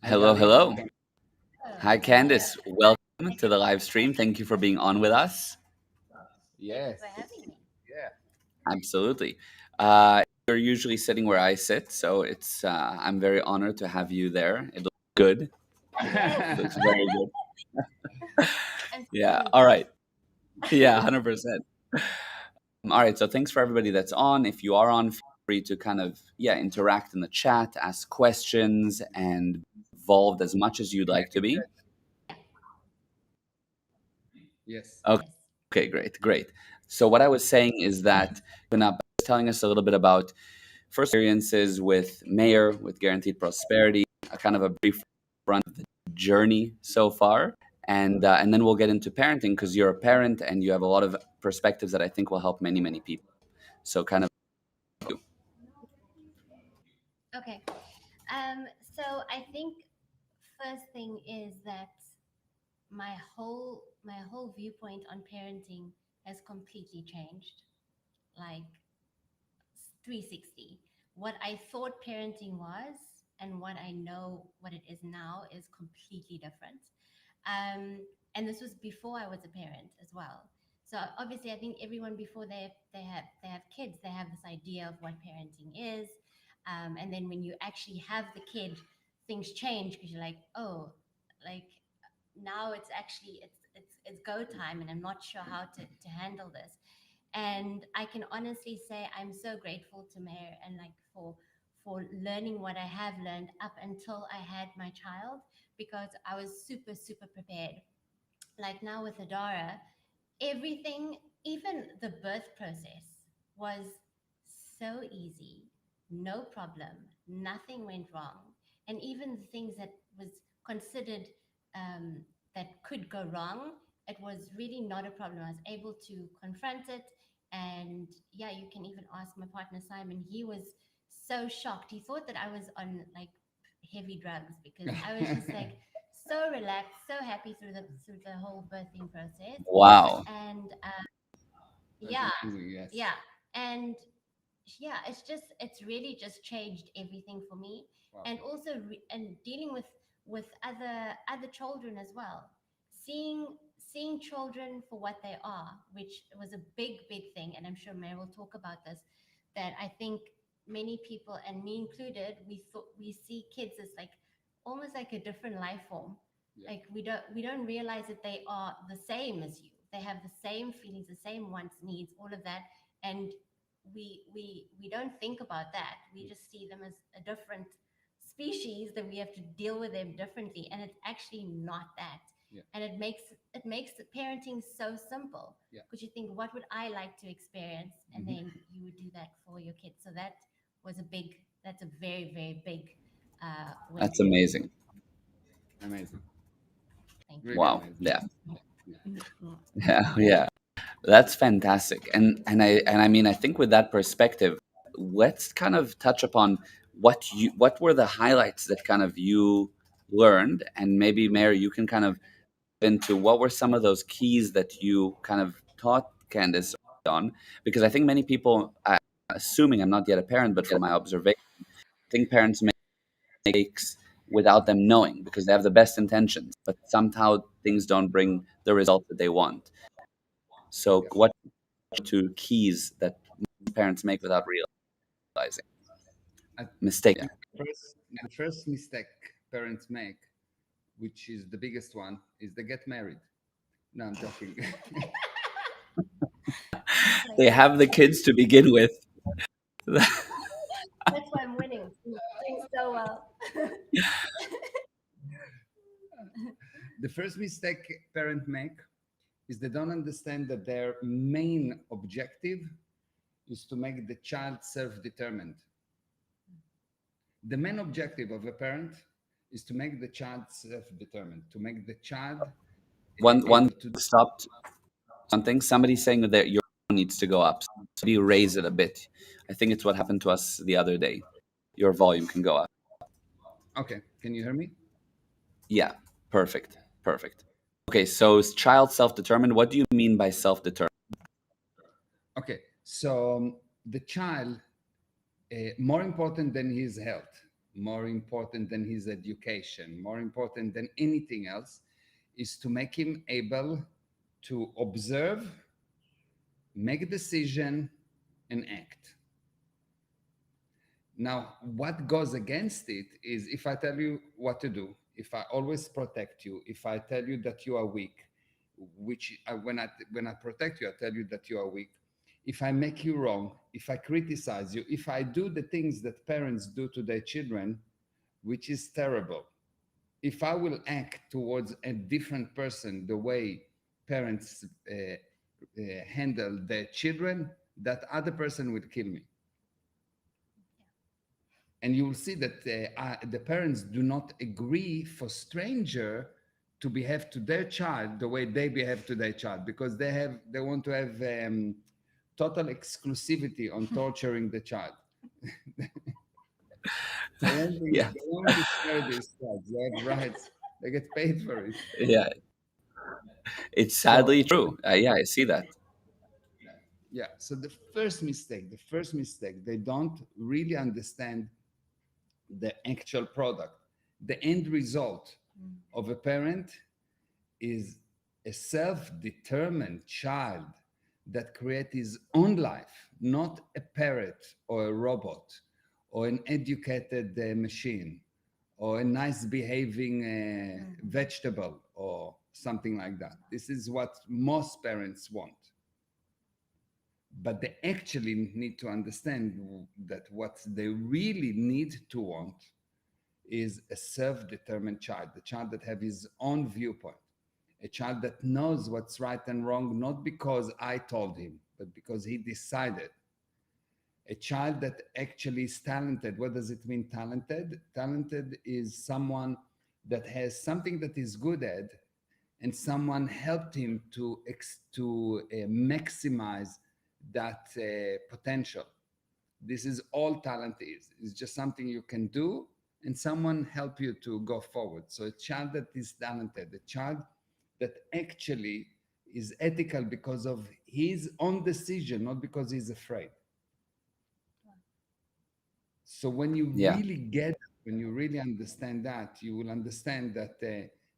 Hi, Hello, Gabi. hello. Hi, Oh, Candice. Welcome to the live stream. Thank you for being on with us. thank you Yes. for having me. Yeah. Absolutely. You're usually sitting where I sit, so it's I'm very honored to have you there. It looks good. Yes, It looks very good. I'm Yeah. feeling All that. right. Yeah, 100%. All right. So thanks for everybody that's on. If you are on, feel free to kind of interact in the chat, ask questions, and be involved as much as you'd Yeah. like to be. Yes. Okay. Yes. Okay, great, great. So what I was saying is that open up telling us a little bit about first experiences with Mayor, with Guaranteed Prosperity, a kind of a brief run of the journey so far, and then we'll get into parenting because you're a parent and you have a lot of perspectives that I think will help many many people. So kind of Okay. So I think first thing is that my whole viewpoint on parenting has completely changed. Like 360. What I thought parenting was and what I know what it is now is completely different. Um, and this was before I was a parent as well. So obviously, I think everyone before they have kids, they have this idea of what parenting is, and then when you actually have the kid, things change because you're like, oh, like now it's actually it's go time, and I'm not sure how to handle this. And I can honestly say I'm so grateful to Mayor and like for learning what I have learned up until I had my child, because I was super prepared. Like now with Adara, everything, even the birth process was so easy, no problem, nothing went wrong. And even the things that was considered that could go wrong, it was really not a problem. I was able to confront it. And yeah, you can even ask my partner Simon. He was so shocked. He thought that I was on like heavy drugs because I was just like so relaxed, so happy through the whole birthing process. wow. And That's yeah, amazing. Yes. yeah, and yeah, it's really just changed everything for me. Wow. And also and dealing with other children as well, seeing children for what they are, which was a big thing. And I'm sure Mary will talk about this, that I think many people, and me included, we see kids as like almost like a different life form. Yeah. Like we don't realize that they are the same as you. They have the same feelings, the same wants, needs, all of that. And we don't think about that. We just see them as a different species, that we have to deal with them differently, and it's actually not that. Yeah. And it makes the parenting so simple, Yeah. because you think, what would I like to experience, and Mhm. then you would do that for your kids. So that's a very big win. That's amazing. Amazing. Thank you. Really Wow. amazing. Yeah. Yeah. Yeah. Yeah. That's fantastic. And I mean I think with that perspective, let's kind of touch upon what were the highlights that kind of you learned, and maybe Mary, you can kind of into what were some of those keys that you kind of taught Candice on, because I think many people, assuming I'm not yet a parent, but from my observation, think parents make mistakes without them knowing because they have the best intentions, but somehow things don't bring the result that they want. So Yes. what two keys that parents make without realizing? I Mistake. think the first mistake parents make, which is the biggest one, is they get married. No, I'm joking. They Like, have the kids to begin with. that's why I'm winning. I'm doing so well. The first mistake parents make is they don't understand that their main objective is to make the child self-determined. The main objective of a parent is to make the child self-determined, to make the child One able to. stopped something. Somebody's saying that your volume needs to go up. So you raise it a bit. I think it's what happened to us the other day. Your volume can go up. Okay, can you hear me? Yeah, perfect, perfect. Okay, so is child self-determined. What do you mean by self-determined? Okay, so the child, more important than his health. more important than his education, more important than anything else, is to make him able to observe, make a decision, and act. Now, what goes against it is if I tell you what to do, if I always protect you, if I tell you that you are weak, when I protect you, I tell you that you are weak. If I make you wrong, if I criticize you, if I do the things that parents do to their children, which is terrible, if I will act towards a different person the way parents handle their children, that other person will kill me. And you will see that the parents do not agree for stranger to behave to their child the way they behave to their child, because they want to have total exclusivity on torturing the child. Yeah, They want to share these rights. They have rights. They get paid for it. yeah, it's So sadly true. Yeah, I see that. yeah. So the first mistake, they don't really understand the actual product. The end result of a parent is a self-determined child that creates his own life, not a parrot or a robot or an educated machine or a nice behaving vegetable or something like that. This is what most parents want. But they actually need to understand that what they really need to want is a self-determined child, the child that have his own viewpoint, a child that knows what's right and wrong, not because I told him, but because he decided. A child that actually is talented. What does it mean, talented? Talented is someone that has something that is good at, and someone helped him to maximize that potential. This is all talent is. It's just something you can do, and someone help you to go forward. So a child that is talented, a child that actually is ethical because of his own decision, not because he's afraid. So Yeah, when you really understand that, you will understand that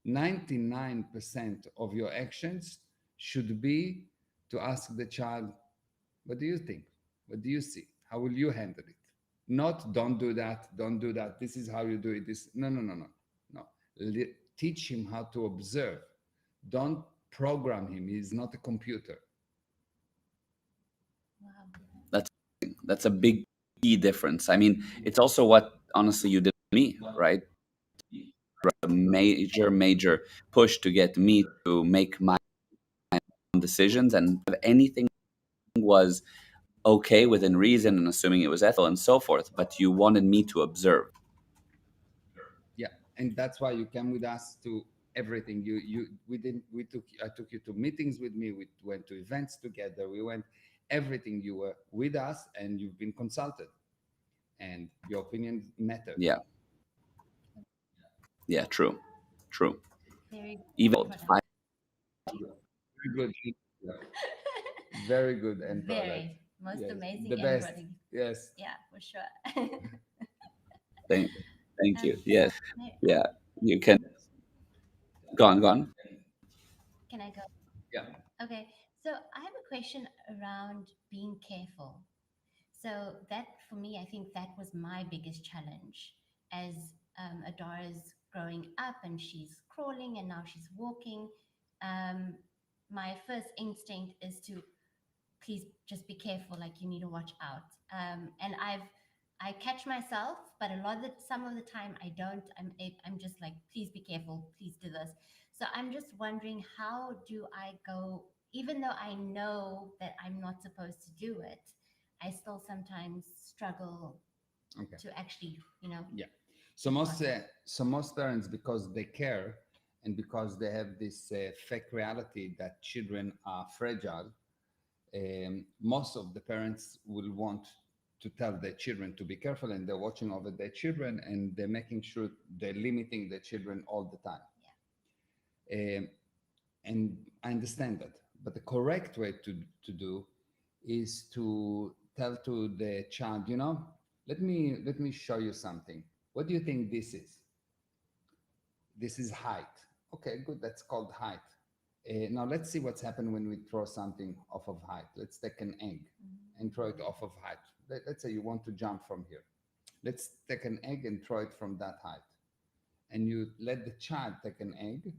99% of your actions should be to ask the child, what do you think? What do you see? How will you handle it? Not don't do that, don't do that. This is how you do it. This no, no, no, no, no. Teach him how to observe. Don't program him. He's not a computer. Wow. that's that's a big key difference. I mean, it's also what honestly you did to me, right? A major push to get me to make my own decisions, and if anything was okay within reason and assuming it was ethical and so forth, but you wanted me to observe. Yeah, and that's why you came with us to everything. I took you to meetings with me. We went to events together. We went everything. You were with us, and you've been consulted, and your opinion mattered. Yeah, yeah, true. Very good Even product. Very good. Very good end product. Very most Yes, amazing the end best. product. Yes. Yeah, for sure. thank, thank you. So Yes, yeah, you can go on. can I go? Yeah. Okay. So I have a question around being careful. So that for me, I think that was my biggest challenge as Adara's growing up and she's crawling and now she's walking. Um, my first instinct is to please just be careful, like you need to watch out. And I catch myself, but some of the time I don't. I'm just like, please be careful, please do this. So I'm just wondering, how do I go, even though I know that I'm not supposed to do it, I still sometimes struggle Okay. to actually, Yeah. So most parents, because they care and because they have this fake reality that children are fragile, most of the parents will want to tell their children to be careful, and they're watching over their children and they're making sure they're limiting their children all the time. And I understand that, but the correct way to do is to tell to the child, let me show you something. What do you think this is? This is height. Okay, good. That's called height. Now let's see what's happened when we throw something off of height. Let's take an egg and throw it off of height. Let's say you want to jump from here. Let's take an egg and throw it from that height. And you let the child take an egg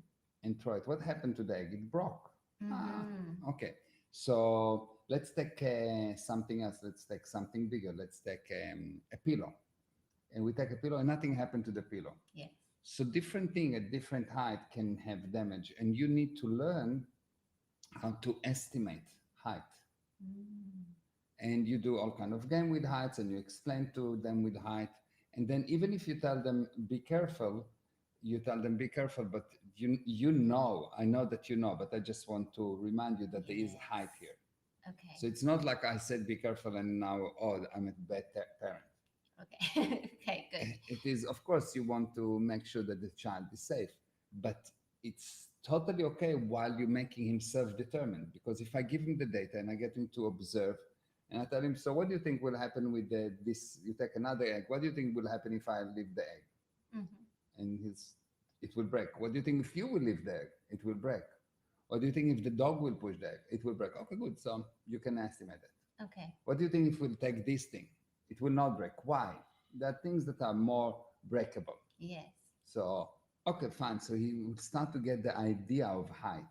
and throw it. What happened to the egg? It broke. Ah, okay. So let's take something else. Let's take something bigger. Let's take a pillow. And we take a pillow and nothing happened to the pillow. Yes. So different thing at different height can have damage. And you need to learn how to estimate height. And you do all kind of game with heights and you explain to them with height. And then even if you tell them, be careful, you tell them, be careful, but you know, I know that you know, but I just want to remind you that there is height here. Okay. So it's not like I said, be careful, and now, oh, I'm a bad parent. Okay. Okay, good. It is, of course, you want to make sure that the child is safe, but it's totally okay while you're making him self-determined. Because if I give him the data and I get him to observe, and I tell him, so what do you think will happen with this? You take another egg. What do you think will happen if I leave the egg? And it will break. What do you think if you will leave the egg? It will break. What do you think if the dog will push the egg? It will break. Okay, good. So you can estimate it. Okay. What do you think if we'll take this thing? It will not break. Why? There are things that are more breakable. Yes. So, okay, fine. So he will start to get the idea of height.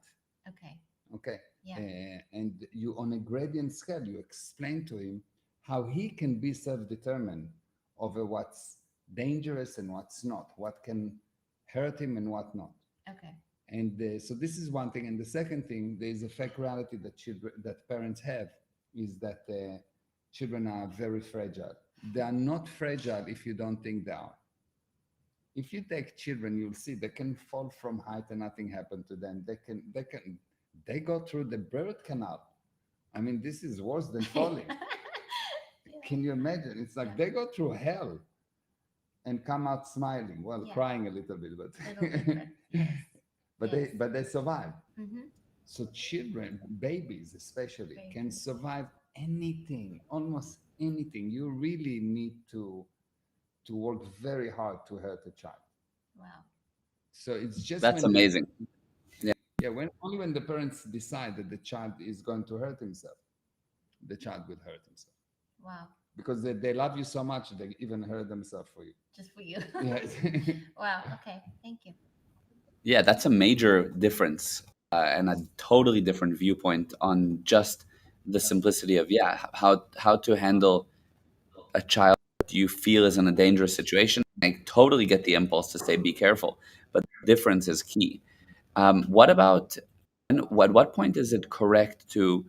Okay. Okay. Yeah. And you, on a gradient scale, you explain to him how he can be self-determined over what's dangerous and what's not, what can hurt him and what not. Okay. And so this is one thing. And the second thing, there is a fake reality that that parents have, is that children are very fragile. They are not fragile if you don't think they are. If you take children, you'll see they can fall from height and nothing happened to them. They go through the birth canal. I mean, this is worse than falling. Can you imagine? It's like they go through hell and come out smiling, well, crying a little bit, but but they survive. So children, babies especially, can survive anything, almost anything. You really need to work very hard to hurt a child. Wow. So it's just That's amazing. Yeah, only when the parents decide that the child is going to hurt himself, the child will hurt himself. Wow. Because they love you so much, they even hurt themselves for you. Just for you. Yes. Wow. Okay. Thank you. Yeah, that's a major difference and a totally different viewpoint on just the simplicity of how to handle a child that you feel is in a dangerous situation. I totally get the impulse to say be careful, but the difference is key. What about, and at what point is it correct to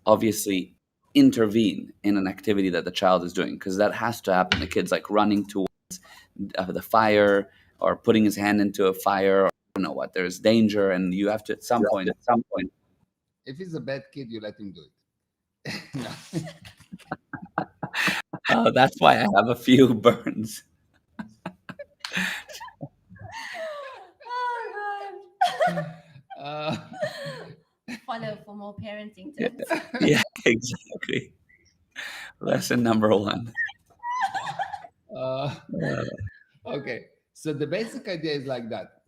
obviously intervene in an activity that the child is doing? Because that has to happen. The kid's like running towards the fire or putting his hand into a fire, or you know what, there's danger, and you have to at some point. If he's a bad kid, you let him do it. No. That's why I have a few burns. Oh Uh, God. Follow for more parenting tips. Yeah, exactly. Lesson number one. uh, okay. So the basic idea is like that.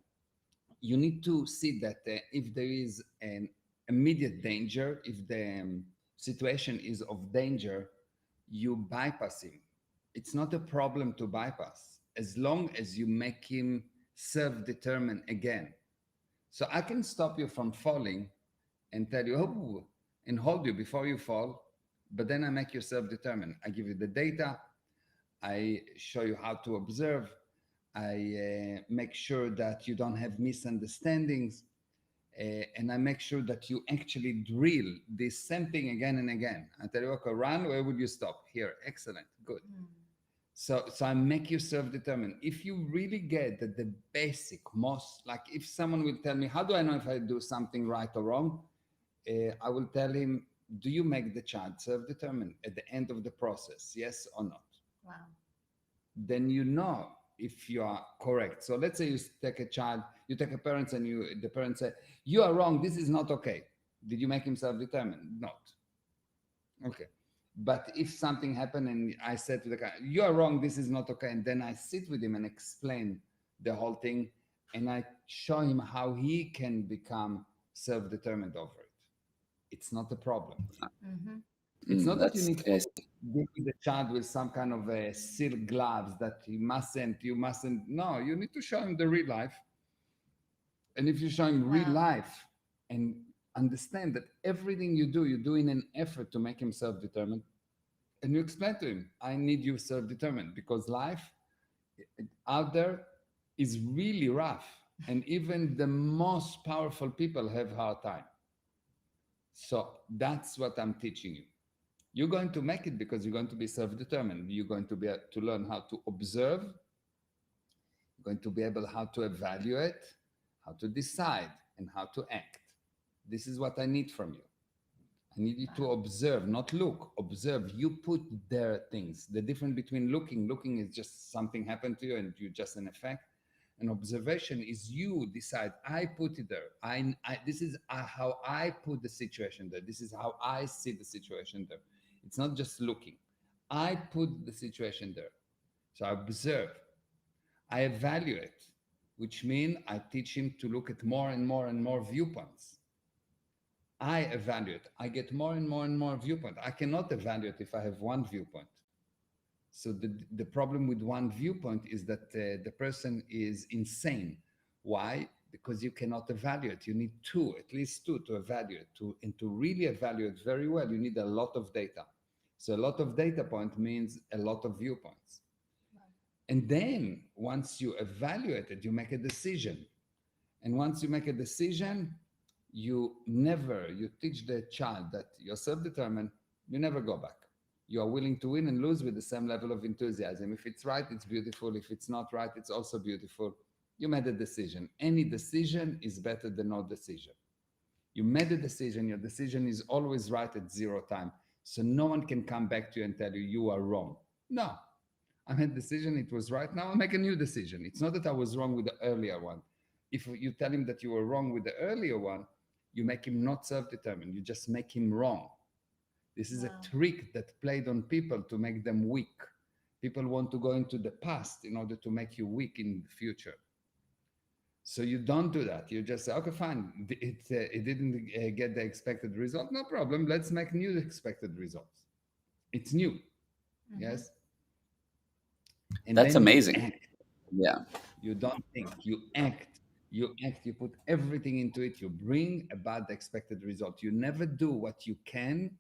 You need to see that if there is an immediate danger, if the situation is of danger, you bypass him. It's not a problem to bypass as long as you make him self-determined again. So I can stop you from falling and tell you, oh, and hold you before you fall, but then I make you self-determined. I give you the data, I show you how to observe, I make sure that you don't have misunderstandings, and I make sure that you actually drill this same thing again and again. I tell you, okay, run, where would you stop? Here, excellent, good. So I make you self-determined. If you really get that the basic, most, like if someone will tell me, how do I know if I do something right or wrong? I will tell him, do you make the child self-determined at the end of the process? Yes or not? Wow. Then you know if you are correct. So let's say you take a child, you take a parent and the parent say, you are wrong, this is not okay. Did you make him self-determined? Not. Okay. But if something happened and I said to the guy, you are wrong, this is not okay, and then I sit with him and explain the whole thing, and I show him how he can become self-determined over it. It's not a problem. Mm-hmm. It's not that you That's need to yes. give the child with some kind of silk gloves that you mustn't. No, you need to show him the real life. And if you show him real Wow. life and understand that everything you do in an effort to make him self-determined, and you explain to him, I need you self-determined because life out there is really rough. And even the most powerful people have hard time. So that's what I'm teaching you. You're going to make it because you're going to be self-determined. You're going to be able to learn how to observe. You're going to be able how to evaluate, how to decide, and how to act. This is what I need from you. I need you to Wow. observe, not look. Observe. You put there things. The difference between looking is just something happened to you and you just an effect. And observation is you decide. I put it there. This is how I put the situation there. This is how I see the situation there. It's not just looking. I put the situation there. So I observe. I evaluate, which means I teach him to look at more and more and more viewpoints. I evaluate. I get more and more and more viewpoint. I cannot evaluate if I have one viewpoint. So the problem with one viewpoint is that the person is insane. Why? Because you cannot evaluate. You need two, at least two, to evaluate. And to really evaluate very well, you need a lot of data. So a lot of data point means a lot of viewpoints. And then once you evaluate it, you make a decision. And once you make a decision, you teach the child that you're self-determined, you never go back. You are willing to win and lose with the same level of enthusiasm. If it's right, it's beautiful. If it's not right, it's also beautiful. You made a decision. Any decision is better than no decision. You made a decision. Your decision is always right at zero time. So no one can come back to you and tell you you are wrong. No, I made a decision. It was right. Now I make a new decision. It's not that I was wrong with the earlier one. If you tell him that you were wrong with the earlier one, you make him not self-determined. You just make him wrong. This is a Wow. trick that played on people to make them weak. People want to go into the past in order to make you weak in the future. So you don't do that. You just say, okay, fine. It didn't get the expected result. No problem. Let's make new expected results. It's new. Mm-hmm. Yes. And That's then you amazing. act. Yeah. You don't think, you act. You act, you put everything into it. You bring about the expected result. You never do what you can,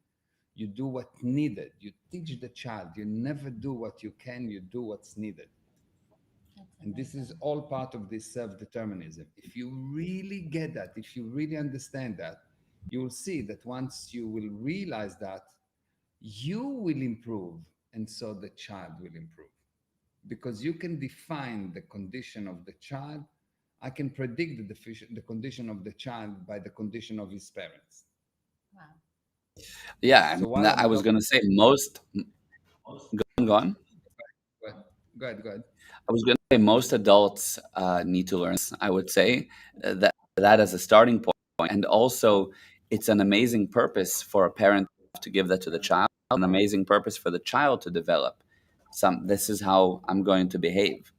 you do what needed. You teach the child. You never do what you can, you do what's needed. That's And this is amazing. all part of this self-determinism. If you really get that, if you really understand that, you will see that once you will realize that, you will improve, and so the child will improve. Because you can define the condition of the child. I can predict the condition of the child by the condition of his parents. Wow. Yeah. I So mean, while I'm I was talking, going to say most. Go on. go ahead, go ahead, go ahead. I was going to say most adults need to learn. I would say that as a starting point, and also it's an amazing purpose for a parent to give that to the child. An amazing purpose for the child to develop. Some. This is how I'm going to behave.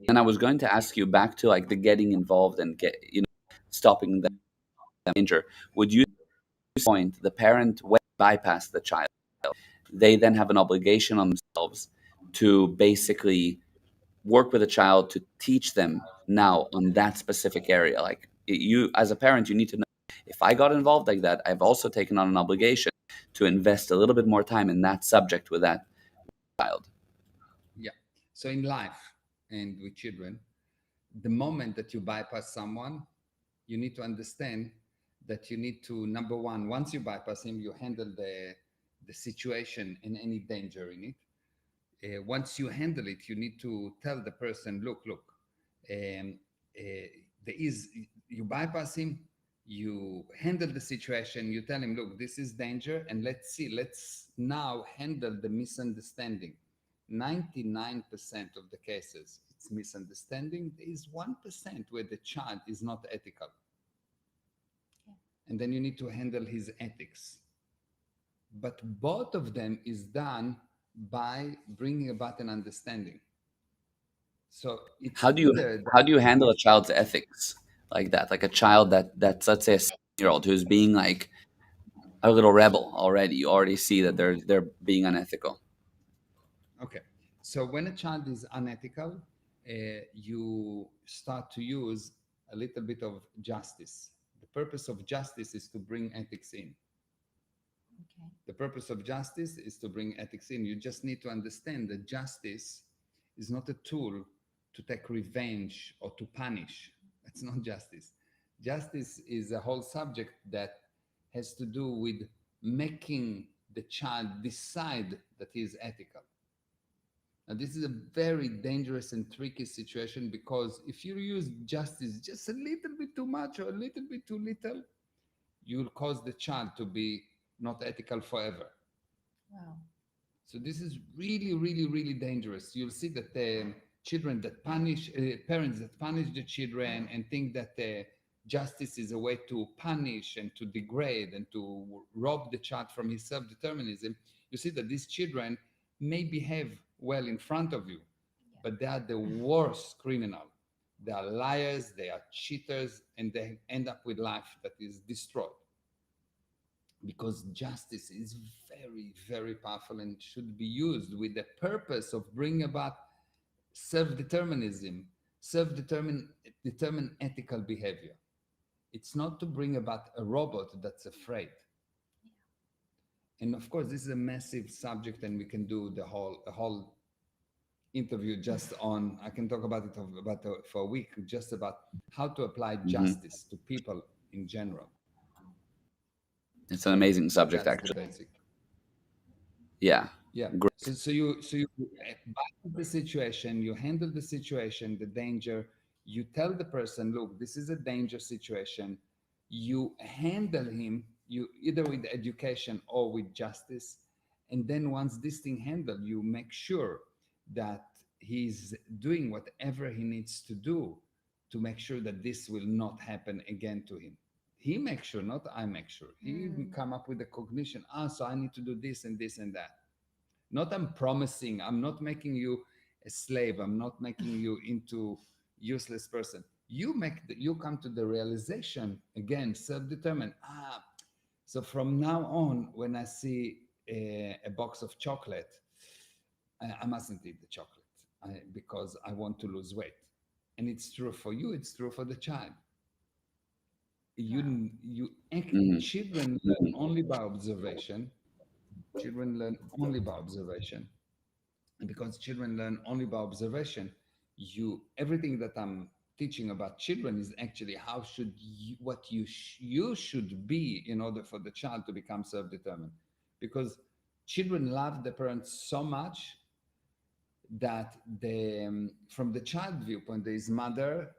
And I was going to ask you back to like the getting involved and stopping the danger. Would you point the parent when bypass the child? They then have an obligation on themselves to basically work with a child to teach them now on that specific area. Like you, as a parent, you need to know if I got involved like that, I've also taken on an obligation to invest a little bit more time in that subject with that child. Yeah. So in life and with children, the moment that you bypass someone, you need to understand that you need to, number one, once you bypass him, you handle the situation and any danger in it. Once you handle it, you need to tell the person, look, there is, you bypass him, you handle the situation, you tell him, look, this is danger, and let's now handle the misunderstanding. 99% of the cases, it's misunderstanding. There is 1% where the child is not ethical. Okay. And then you need to handle his ethics. but both of them is done by bringing about an understanding. So it's How do you either how that, do you handle a child's ethics like that? Like a child that's let's say a 7-year old who's being like a little rebel already. You already see that they're being unethical. okay. So when a child is unethical, you start to use a little bit of justice. The purpose of justice is to bring ethics in. Okay. The purpose of justice is to bring ethics in. You just need to understand that justice is not a tool to take revenge or to punish. That's not justice. Justice is a whole subject that has to do with making the child decide that he is ethical. Now, this is a very dangerous and tricky situation because if you use justice just a little bit too much or a little bit too little, you'll cause the child to be not ethical forever. Wow. So this is really, really, really dangerous. You'll see that children that punish parents that punish the children and think that justice is a way to punish and to degrade and to rob the child from his self-determinism. You see that these children may behave well in front of you, Yeah. but they are the worst criminal. They are liars, they are cheaters, and they end up with life that is destroyed because justice is very, very powerful and should be used with the purpose of bringing about self-determinism, determined ethical behavior. It's not to bring about a robot that's afraid. And of course, this is a massive subject, and we can do a whole interview just on. I can talk about it for a week, just about how to apply Hmm. justice to people in general. It's an amazing But subject, that's the actually. Yes. basic. Yeah, Yeah. great. So you balance the situation, you handle the situation, the danger. You tell the person, look, this is a danger situation. You handle him, you either with education or with justice. And then once this thing handled, you make sure that he's doing whatever he needs to do to make sure that this will not happen again to him. He makes sure, not I make sure. He Mm. come up with the cognition. Ah, so I need to do this and this and that. Not I'm promising, I'm not making you a slave, I'm not making you into useless person. You come to the realization, again, self-determined. Ah, so from now on, when I see a box of chocolate, I mustn't eat the chocolate because I want to lose weight. And it's true for you, it's true for the child. Wow. Hmm. Children learn only by observation. Children learn only by observation. And because children learn only by observation, everything that I'm teaching about children is actually how should you, what you should be in order for the child to become self-determined. Because children love the parents so much that from the child viewpoint, there is mother,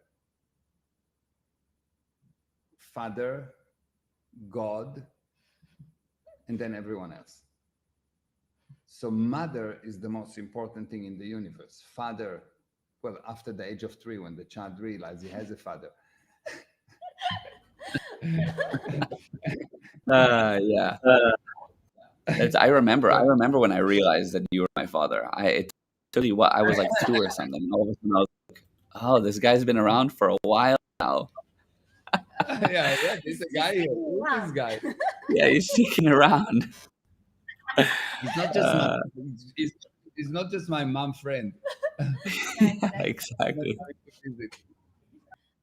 father, God, and then everyone else. So mother is the most important thing in the universe. Father, well, after the age of 3, when the child realizes he has a father. Yeah. I remember. I But remember when I realized that you were my father. It took you what I was like 2 or something. And all of a sudden I was like, oh, this guy's been around for a while now. yeah, yeah, there's He's a just guy here. sticking Who's this around. guy? Yeah, he's sticking around. He's not just my Uh, he's, he's not just my mom friend. No, yeah, exactly. I'm not exactly, coming to visit.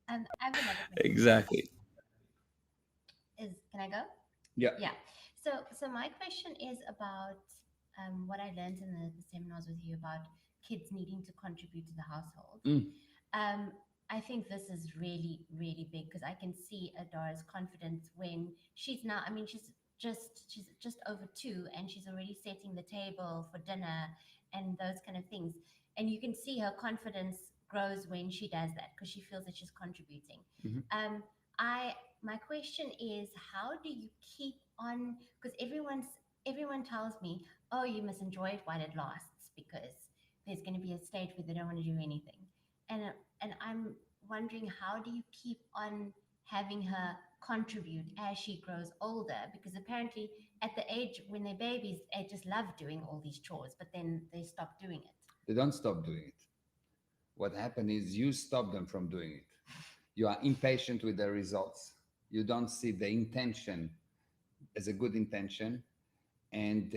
I have another question for you. exactly. Is can I go? Yeah. Yeah. So my question is about what I learned in the seminars with you about kids needing to contribute to the household. Mm. Um, I think this is really, really big because I can see Adara's confidence when she's now, I mean, she's just over 2 and she's already setting the table for dinner and those kind of things. And you can see her confidence grows when she does that because she feels that she's contributing. Mhm. Um, I my question is, how do you keep on? Because everyone tells me, oh, you must enjoy it while it lasts because there's going to be a stage where they don't want to do anything, and I'm wondering, how do you keep on having her contribute as she grows older? Because apparently at the age when they're babies, they just love doing all these chores, but then they stop doing it. They don't stop doing it. What happened is you stop them from doing it. You are impatient with the results. You don't see the intention as a good intention, and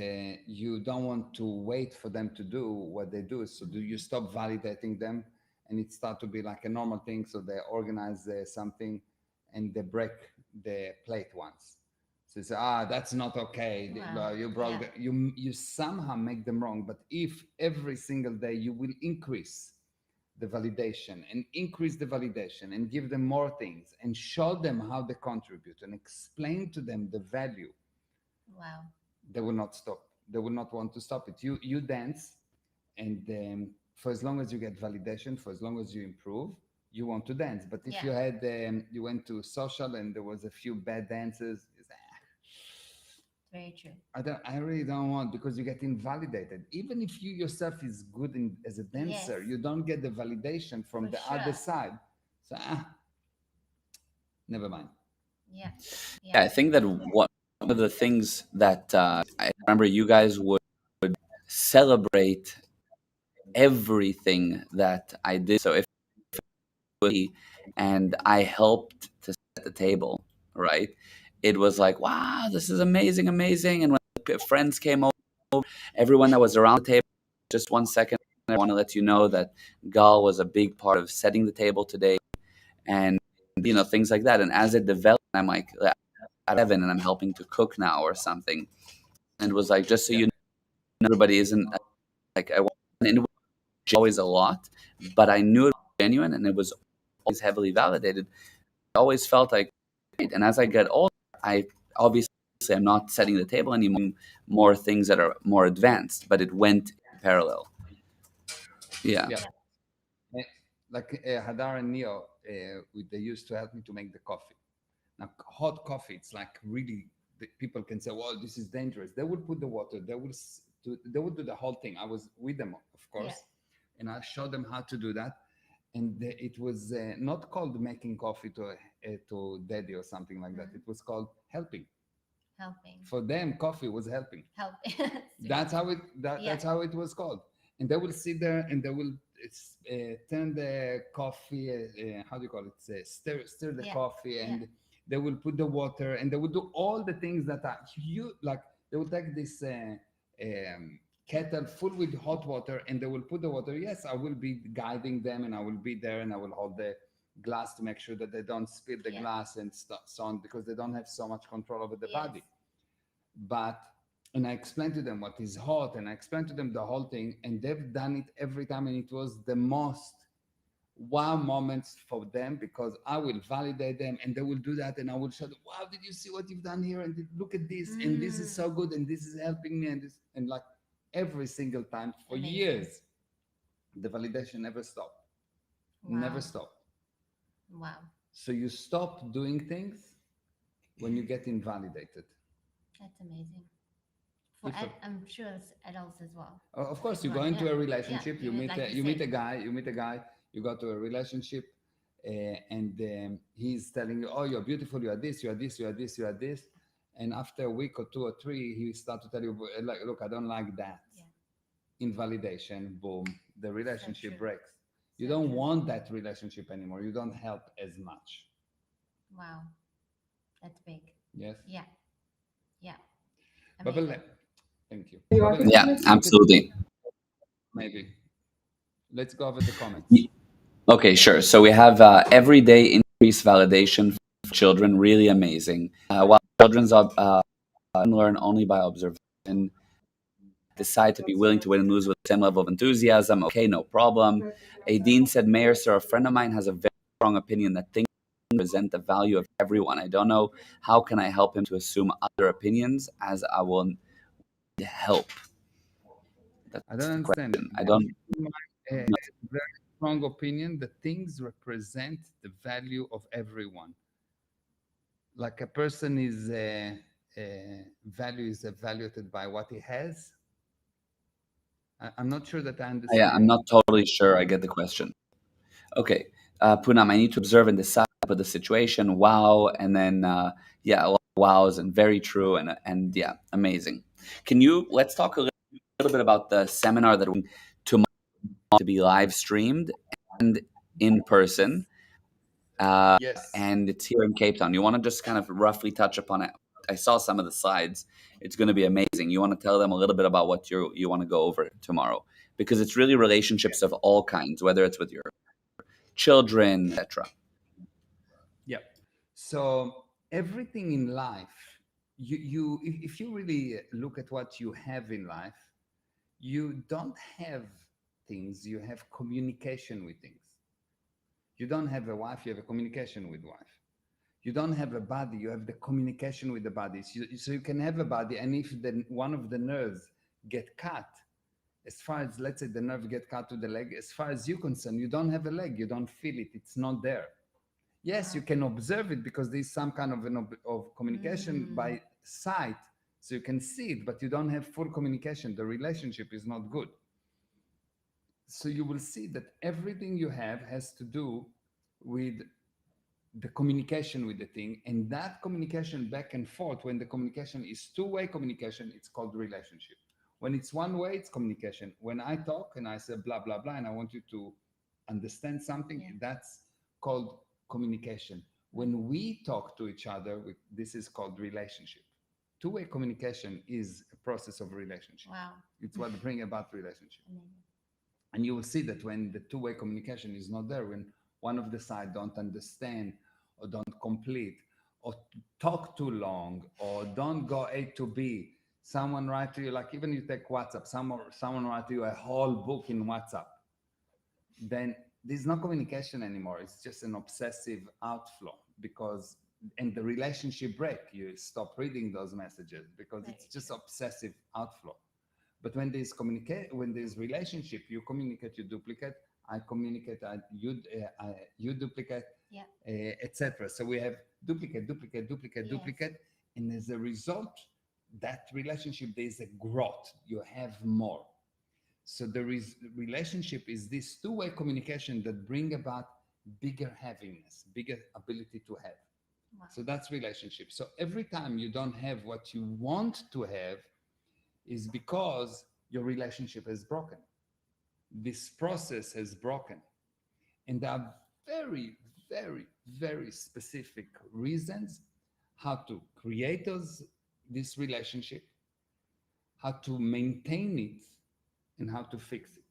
you don't want to wait for them to do what they do. So do you stop validating them, and it start to be like a normal thing. So they organize something, and they break the plate once. So you say, that's not okay. Wow. You broke. Yeah. You somehow make them wrong. But if every single day you will increase the validation and increase the validation and give them more things and show them how they contribute and explain to them the value, Wow. they will not stop. They will not want to stop it. You dance, and for as long as you get validation, for as long as you improve, you want to dance. But if Yeah. you had you went to social and there was a few bad dances, it's, Very true. I really don't want, because you get invalidated. Even if you yourself is good as a dancer, Yes. you don't get the validation from For the sure. other side. So never mind. Yeah. Yeah, I think that one of the things that I remember you guys would celebrate everything that I did. So if and I helped to set the table, right? It was like, wow, this is amazing, amazing. And when friends came over, everyone that was around the table, just 1 second, I want to let you know that Gal was a big part of setting the table today, and things like that. And as it developed, I'm like, at 11, and I'm helping to cook now or something. And it was like, just so you know, everybody isn't like I want, and it was always a lot, but I knew it was genuine, and it was always heavily validated. I always felt like, and as I get older, I obviously I'm not setting the table anymore. More things that are more advanced, but it went in parallel. Yeah. Yeah. Like Hadar and Neo, they used to help me to make the coffee. Now, hot coffee, it's like really, people can say, well, this is dangerous. They would put the water, they would do the whole thing. I was with them, of course, and I showed them how to do that. And it was not called making coffee to daddy or something like that. It was called helping. Helping. For them, coffee was helping. Helping. That's how it was called. And they will sit there and they will turn the coffee. How do you call it? Stir the coffee, and they will put the water, and they will do all the things that are like. They will take this kettle full with hot water, and they will put the water. Yes, I will be guiding them, and I will be there, and I will hold the glass to make sure that they don't spill the glass and so on, because they don't have so much control over the body. And I explained to them what is hot, and I explained to them the whole thing, and they've done it every time, and it was the most wow moments for them, because I will validate them, and they will do that, and I will show them, wow, did you see what you've done here? And look at this, and this is so good, and this is helping me, and like every single time for years, the validation never stopped. Wow. Never stopped. Wow. So you stop doing things when you get invalidated. That's amazing. I'm sure it's adults as well. Of course, you go into a relationship, you meet a guy, you go to a relationship, and he's telling you, oh, you're beautiful, you are this, you are this, you are this, you are this. And after a week or 2 or 3, he starts to tell you, like, look, I don't like that. Invalidation, boom, the relationship breaks. You don't want that relationship anymore. You don't help as much. Wow. That's big. Yes? Yeah. Babele, thank you. Yeah, absolutely. Maybe. Let's go over the comments. Okay, sure. So we have everyday increased validation for children, really amazing. While children learn only by observation, decide to be willing to win and lose with the same level of enthusiasm. Okay, no problem. Aideen said, Mayor, sir, a friend of mine has a very strong opinion that things represent the value of everyone. I don't know how can I help him to assume other opinions, as I will need help. That's I don't understand. I don't. A very strong opinion that things represent the value of everyone. Like a person is value is evaluated by what he has. I'm not sure that I understand. Yeah, I'm not totally sure I get the question. Okay, Poonam, I need to observe and decide about the situation. Wow, and then a lot wows and very true and yeah, amazing. Can you let's talk a little bit about the seminar that we tomorrow to be live streamed and in person, Yes. and it's here in Cape Town. You want to just kind of roughly touch upon it? I saw some of the slides. It's going to be amazing. You want to tell them a little bit about what you want to go over tomorrow, because it's really relationships of all kinds, whether it's with your children, etc. Yeah. So everything in life, if you really look at what you have in life, you don't have things, you have communication with things. You don't have a wife, you have a communication with wife. You don't have a body, you have the communication with the body. So you can have a body, and if one of the nerves get cut, as far as, let's say, the nerve get cut to the leg, as far as you're concerned, you don't have a leg, you don't feel it, it's not there. Yes, you can observe it because there's some kind of of communication by sight, so you can see it, but you don't have full communication. The relationship is not good. So you will see that everything you have has to do with the communication with the thing, and that communication back and forth. When the communication is two-way communication, it's called relationship. When it's one way, it's communication. When I talk and I say blah blah blah and I want you to understand something, Yeah. that's called communication. When we talk to each other, this is called relationship. Two-way communication is a process of relationship. Wow. It's what bring about relationship. Amazing. And you will see that when the two-way communication is not there, when one of the side don't understand or don't complete or talk too long or don't go A to B, someone write to you, like even you take WhatsApp, someone write to you a whole book in WhatsApp, then there's no communication anymore. It's just an obsessive outflow, because and the relationship break, you stop reading those messages because Very it's just true. obsessive outflow. But when there's communicate, when there's relationship, you communicate, you duplicate. I communicate, you duplicate, Yeah. etc. So we have duplicate, duplicate, duplicate, Yes. duplicate, and as a result, that relationship there's a growth. You have more. So there is relationship is this two-way communication that bring about bigger happiness, bigger ability to have. Wow. So that's relationship. So every time you don't have what you want to have, is because your relationship is broken. This process has broken. And there are very, very, very specific reasons how to create this relationship, how to maintain it, and how to fix it.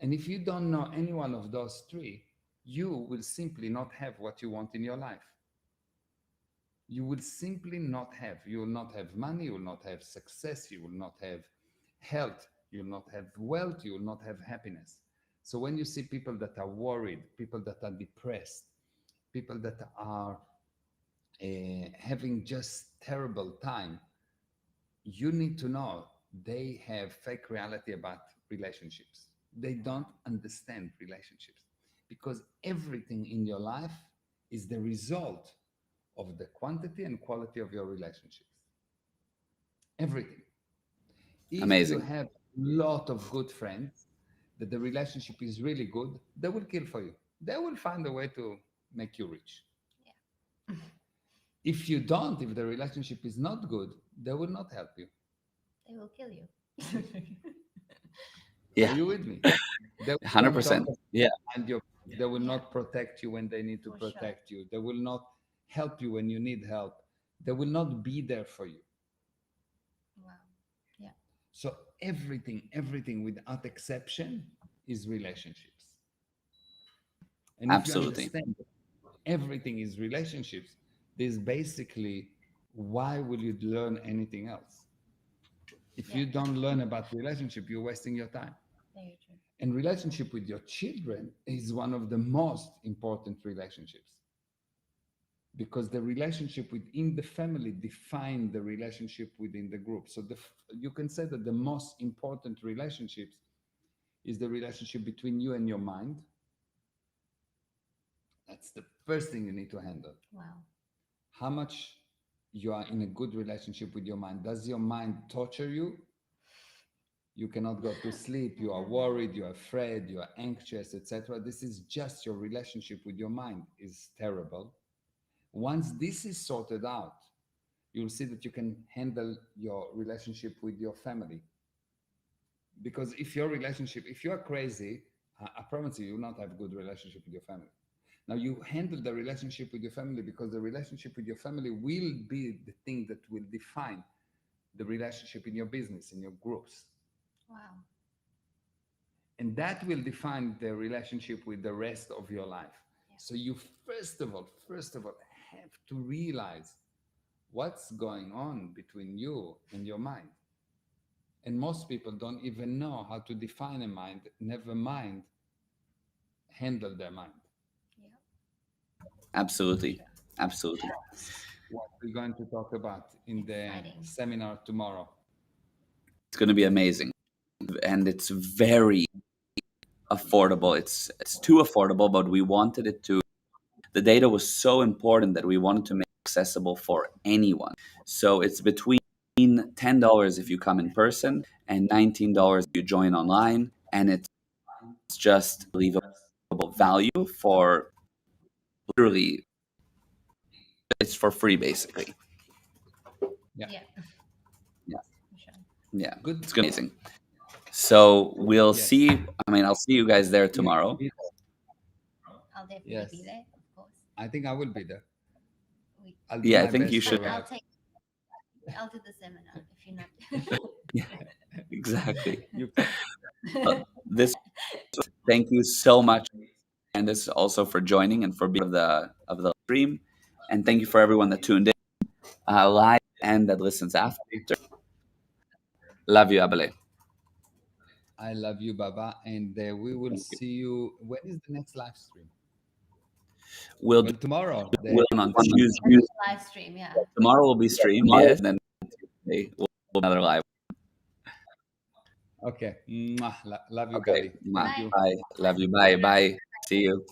And if you don't know any one of those three, you will simply not have what you want in your life. You will simply not have. You will not have money, you will not have success, you will not have health, you will not have wealth, you will not have happiness. So when you see people that are worried, people that are depressed, people that are having just terrible time, you need to know they have fake reality about relationships. They don't understand relationships, because everything in your life is the result of the quantity and quality of your relationships. Everything. If you Amazing. have a lot of good friends, that the relationship is really good, they will kill for you. They will find a way to make you rich. Yeah. If you don't, if the relationship is not good, they will not help you. They will kill you. Are Yeah, you with me? They will not talk 100%. Yeah, behind your back. They will Yeah. not protect you when they need to For sure. protect you. They will not help you when you need help. They will not be there for you. Wow. Yeah. So everything without exception is relationships. And if you absolutely. understand that everything is relationships, this basically, why will you learn anything else? If Yeah. you don't learn about relationship, you're wasting your time. Very true. And relationship with your children is one of the most important relationships, because the relationship within the family define the relationship within the group. So you can say that the most important relationships is the relationship between you and your mind. That's the first thing you need to handle. Wow. How much you are in a good relationship with your mind. Does your mind torture you? You cannot go to sleep, you are worried, you're afraid, you are anxious, etc. This is just your relationship with your mind is terrible. Once this is sorted out, you'll see that you can handle your relationship with your family. Because if you are crazy, I promise you, you will not have a good relationship with your family. Now you handle the relationship with your family, because the relationship with your family will be the thing that will define the relationship in your business, in your groups. Wow. And that will define the relationship with the rest of your life. Yeah. So you first of all have to realize what's going on between you and your mind. And most people don't even know how to define a mind, never mind handle their mind. Yeah. Absolutely. Absolutely. That's what we're going to talk about in the Exciting. seminar tomorrow. It's going to be amazing. And it's very affordable. It's too affordable, but we wanted it to. The data was so important that we wanted to make it accessible for anyone. So it's between $10 if you come in person and $19 if you join online, and it's just unbelievable value for literally. It's for free basically. Yeah. Yeah. Yeah. For sure. Yeah, Good. it's gonna be amazing. So we'll Yes. see. I mean, I'll see you guys there You- tomorrow. I'll definitely Yes. be there, of course. I think I will be there. We, I'll do Yeah, I my think best you to should. I'll arrive. I'll do the seminar if you're not. Yeah, exactly. You This. Thank you so much, Candice, also for joining and for being of the stream, and thank you for everyone that tuned in live and that listens after. Love you, Abele. I love you, Baba, and we will see you. When is the next live stream? We'll Well, do tomorrow. on Tuesday. Live stream, yeah. Tomorrow will be streamed, yes. And then Tuesday we'll another live. Okay. Mwah. Love you, Okay. Gabi. Thank Bye. you. Bye. Love you. Bye. Bye. See you.